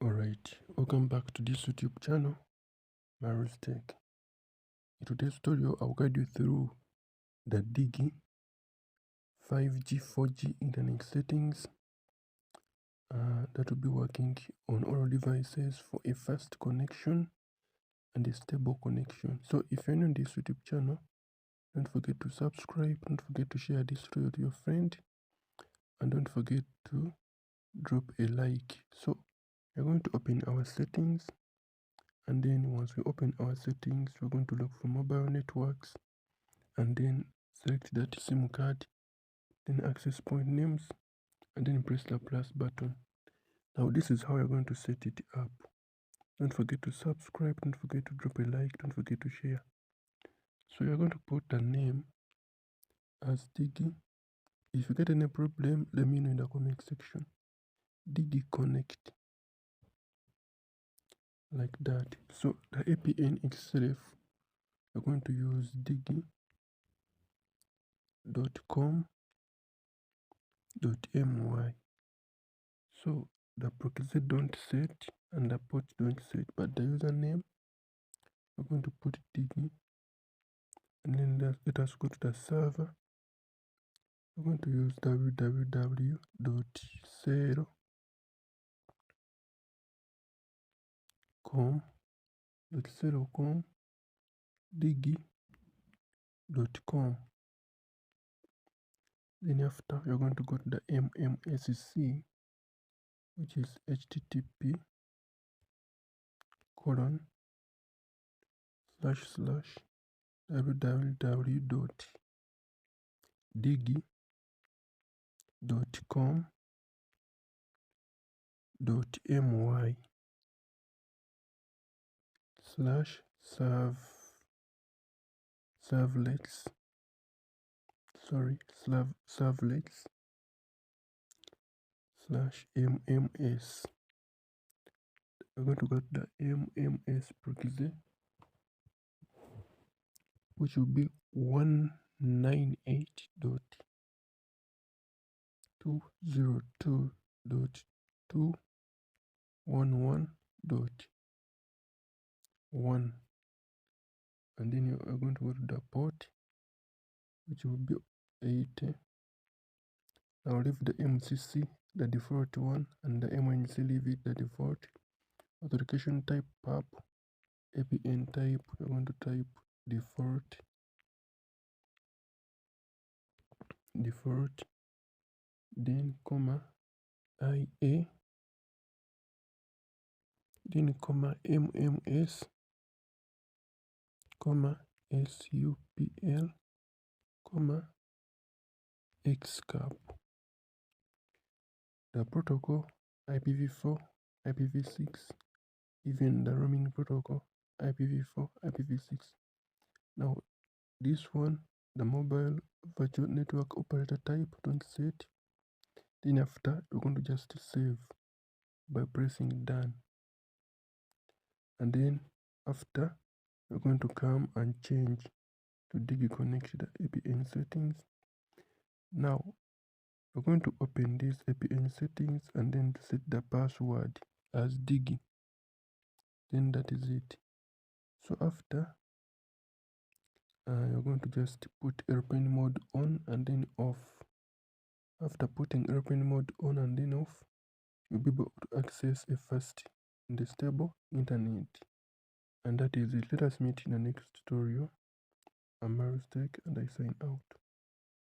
Alright, welcome back to this YouTube channel, Maru's Tech. In today's tutorial, I'll guide you through the DiGi 5G 4G internet settings that will be working on all devices for a fast connection and a stable connection. So if you're new on this YouTube channel, don't forget to subscribe, don't forget to share this tutorial to your friend, and don't forget to drop a like. So we're going to open our settings. And then once we open our settings, we're going to look for mobile networks and then select that SIM card, then access point names, and then press the plus button. Now this is how you're going to set it up. Don't forget to subscribe, don't forget to drop a like, don't forget to share. So you're going to put the name as DiGi. If you get any problem, let me know in the comment section. DiGi connect, like that. So the APN itself, we're going to use digi.com.my. So the proxy don't set and the port don't set, but the username, we're going to put DiGi, and then let us go to the server. We're going to use www.cero.com, digi.com. Then after, you're going to go to the MMSC, which is http://www.digi.com.my servlets/mms. We're going to go to the MMS proxy, which will be 198.202.211.1, and then you are going to go to the port, which will be 80. Now leave the MCC, the default one, and the MNC, leave it the default. Authentication type PAP, APN type, we're going to type default, then comma IA, then comma MMS, comma SUPL, comma XCAP. The protocol IPv4, IPv6, even the roaming protocol IPv4, IPv6. Now this one, the mobile virtual network operator type, don't set. Then after, we're going to just save by pressing done. And then after, we're going to come and change to DiGi connect the APN settings. Now we're going to open this APN settings and then set the password as DiGi. Then that is it. So after, you're going to just put airplane mode on and then off. After putting airplane mode on and then off, you'll be able to access a fast and stable internet. And that is it. Let us meet in the next tutorial. I'm Maru's Tech and I sign out.